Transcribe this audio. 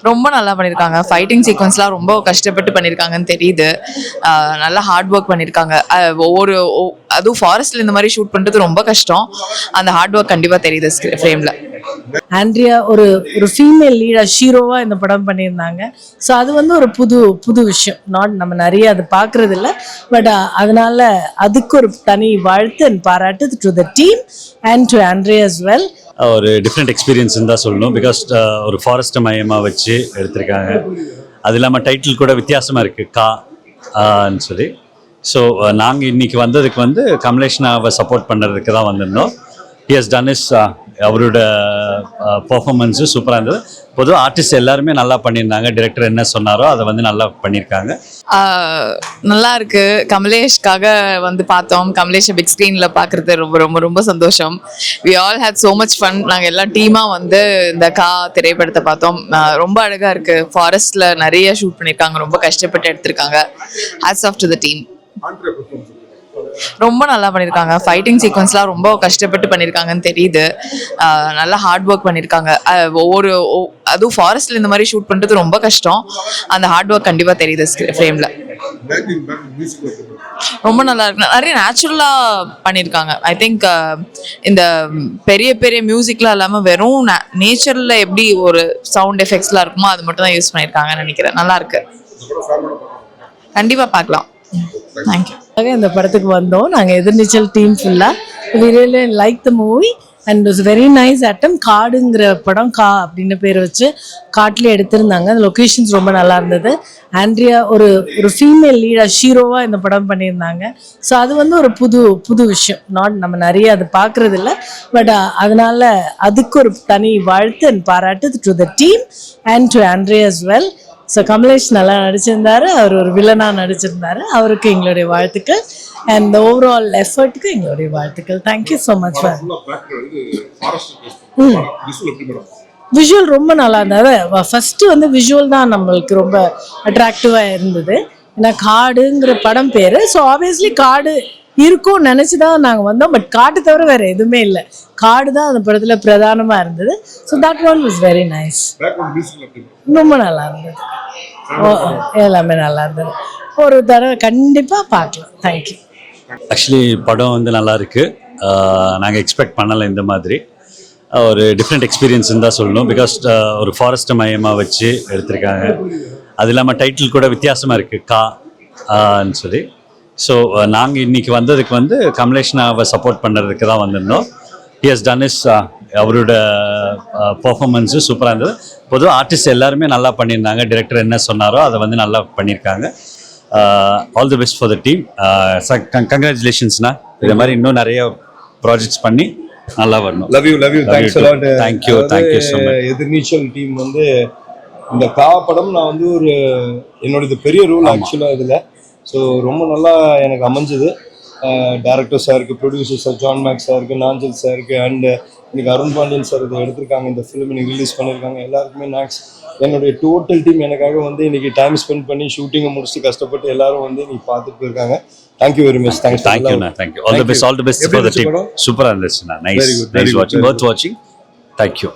ரொம்ப நல்லா பண்ணியிருக்காங்க. ஃபைட்டிங் சீக்வன்ஸ்லாம் ரொம்ப கஷ்டப்பட்டு பண்ணியிருக்காங்கன்னு தெரியுது. நல்லா ஹார்ட் ஒர்க் பண்ணியிருக்காங்க. அதுவும் ஃபாரஸ்ட்ல இந்த மாதிரி ஷூட் பண்ணுறது ரொம்ப கஷ்டம். அந்த ஹார்ட் ஒர்க் கண்டிப்பாக தெரியுது ஃப்ரேமில். ஆண்ட்ரியா ஒரு ஒரு ஃபீமேல் லீடா ஹீரோவா இந்த படம் பண்ணியிருந்தாங்க. ஸோ அது வந்து ஒரு புது விஷயம். நம்ம நிறைய அது பார்க்கறது இல்லை. பட் அதனால அதுக்கு ஒரு தனி வாழ்த்து அண்ட் பாராட்டு to the team and to Andrea as well. ஒரு டிஃப்ரெண்ட் எக்ஸ்பீரியன்ஸ் தான் சொல்லணும். பிகாஸ் ஒரு ஃபாரஸ்ட்டை மையமாக வச்சு எடுத்திருக்காங்க. அது இல்லாமல் டைட்டில் கூட வித்தியாசமாக இருக்குது, கான்னு சொல்லி. ஸோ நாங்கள் இன்றைக்கி வந்ததுக்கு வந்து கமலேஷ்னாவை சப்போர்ட் பண்ணுறதுக்கு தான் வந்திருந்தோம். ஹி ஹஸ் டன் இஸ் அவரோட பர்ஃபார்மன்ஸு சூப்பராக இருந்தது. பொதுவாக ஆர்டிஸ்ட் எல்லாருமே நல்லா பண்ணியிருந்தாங்க. டிரெக்டர் என்ன சொன்னாரோ அதை வந்து நல்லா பண்ணியிருக்காங்க. நல்லா இருக்கு. கமலேஷ்காக வந்து பார்த்தோம். கமலேஷை பிக் ஸ்க்ரீனில் பார்க்குறது ரொம்ப ரொம்ப ரொம்ப சந்தோஷம். We all had so much fun. நாங்கள் எல்லாம் டீமாக வந்து இந்த திரைப்படத்தை பார்த்தோம். ரொம்ப அழகாக இருக்குது. ஃபாரஸ்ட்டில் நிறைய ஷூட் பண்ணியிருக்காங்க. ரொம்ப கஷ்டப்பட்டு எடுத்திருக்காங்க. Hats off to the team. ரொம்ப நல்லா பண்ணியிருக்காங்க. ஃபைட்டிங் சீக்வன்ஸ்லாம் ரொம்ப கஷ்டப்பட்டு பண்ணியிருக்காங்கன்னு தெரியுது. நல்லா ஹார்ட் ஒர்க் பண்ணியிருக்காங்க. அதுவும் ஃபாரஸ்ட்ல இந்த மாதிரி ஷூட் பண்ணுறது ரொம்ப கஷ்டம். அந்த ஹார்ட் ஒர்க் கண்டிப்பாக தெரியுது ஃப்ரேமில். ரொம்ப நல்லா இருக்கு. நிறைய நேச்சுரலாக பண்ணியிருக்காங்க. ஐ திங்க் இந்த பெரிய பெரிய மியூசிக்லாம் இல்லாமல் வெறும் நேச்சரில் எப்படி ஒரு சவுண்ட் எஃபெக்ட்ஸ்லாம் இருக்குமோ அது மட்டும் தான் யூஸ் பண்ணியிருக்காங்கன்னு நினைக்கிறேன். நல்லா இருக்கு. கண்டிப்பாக பார்க்கலாம். தேங்க்யூ. இந்த படத்துக்கு வந்தோம் நாங்கள் எதிர்நீச்சல் டீம் ஃபுல்லாக. We really like the movie and it's very nice attempt. காடுங்கிற படம் அப்படின்னு பேர் வச்சு காட்டிலே எடுத்திருந்தாங்க. அந்த லொக்கேஷன்ஸ் ரொம்ப நல்லா இருந்தது. ஆண்ட்ரியா ஒரு ஒரு ஃபீமேல் லீடா ஹீரோவாக இந்த படம் பண்ணியிருந்தாங்க. ஸோ அது வந்து ஒரு புது விஷயம். நம்ம நிறைய அது பார்க்கறது இல்லை. பட் அதனால அதுக்கு ஒரு தனி வாழ்த்து அண்ட் பாராட்டு to the team and to Andrea as well. So Kamalesh நல்லா நடிச்சிருந்தாரு. அவர் ஒரு வில்லனாக நடிச்சிருந்தாரு. அவருக்கு எங்களுடைய வாழ்த்துக்கள் அண்ட் ஓவரால் எஃபர்ட்டுக்கு எங்களுடைய வாழ்த்துக்கள். Thank you so much for. Visual ரொம்ப நல்லா இருந்தது. ஃபர்ஸ்ட் வந்து விஷுவல் தான் நம்மளுக்கு ரொம்ப அட்ராக்டிவாக இருந்தது. ஏன்னா காடுங்கிற படம் பேர். ஸோ ஆப்வியஸ்லி காடு இருக்கும் நினச்சி தான் நாங்கள் வந்தோம். பட் காட்டு தவிர வேறு எதுவுமே இல்லை. காடு தான் அந்த படத்தில் பிரதானமாக இருந்தது. So that one was very nice. ரொம்ப நல்லா இருந்தது. எல்லாமே நல்லா இருந்தது. ஒரு தடவை கண்டிப்பாக பார்க்கலாம். தேங்க்யூ. ஆக்சுவலி படம் வந்து நல்லா இருக்குது. நாங்கள் எக்ஸ்பெக்ட் பண்ணலை இந்த மாதிரி. ஒரு டிஃப்ரெண்ட் எக்ஸ்பீரியன்ஸ் தான் சொல்லணும். பிகாஸ் ஒரு ஃபாரஸ்ட்டை மையமாக வச்சு எடுத்திருக்காங்க. அது இல்லாமல் டைட்டில் கூட வித்தியாசமாக இருக்குது, கான்னு சொல்லி. ஸோ நாங்கள் இன்றைக்கி வந்ததுக்கு வந்து கமலேஷ்னாவை சப்போர்ட் பண்ணுறதுக்கு தான் வந்திருந்தோம். ஹி ஹஸ் டன் இஸ் அவரோட பர்ஃபார்மன்ஸு சூப்பராக இருந்தது. பொதுவாக ஆர்டிஸ்ட் எல்லாருமே நல்லா பண்ணியிருந்தாங்க. டிரெக்டர் என்ன சொன்னாரோ அதை வந்து நல்லா பண்ணியிருக்காங்க. All the best for the team. கங்க்ராச்சுலேஷன்ஸ்ண்ணா. இது மாதிரி இன்னும் நிறைய ப்ராஜெக்ட்ஸ் பண்ணி நல்லா வரணும். Love you thanks a lot. Thank you so much. Ethirneechal team வந்து இந்த படம் நான் வந்து ஒரு என்னோட பெரிய ரோல் ஆக்சுவலாக இதில். ஸோ ரொம்ப நல்லா எனக்கு அமைஞ்சது. டைரக்டர் சாருக்கு, ப்ரொடியூசர் சார் ஜான் மேக்ஸ் சாருக்கு, நாஞ்சல் சாருக்கு அண்ட் இன்னைக்கு அருண் பாண்டியன் சார் இதை எடுத்திருக்காங்க. இந்த ஃபிலிம் இன்னைக்கு ரிலீஸ் பண்ணியிருக்காங்க. எல்லாருக்குமே மேக்ஸ் என்னுடைய டோட்டல் டீம் எனக்காக வந்து இன்னைக்கு டைம் ஸ்பெண்ட் பண்ணி ஷூட்டிங்கை முடிச்சுட்டு கஷ்டப்பட்டு எல்லாரும் வந்து இன்னைக்கு பார்த்துட்டு போயிருக்காங்க. Thank you very much. தேங்க்யூண்ணா. Thank you. All the best for the team. சூப்பராக இருந்துச்சுண்ணா. நைஸ் வாட்சிங். தேங்க்யூ.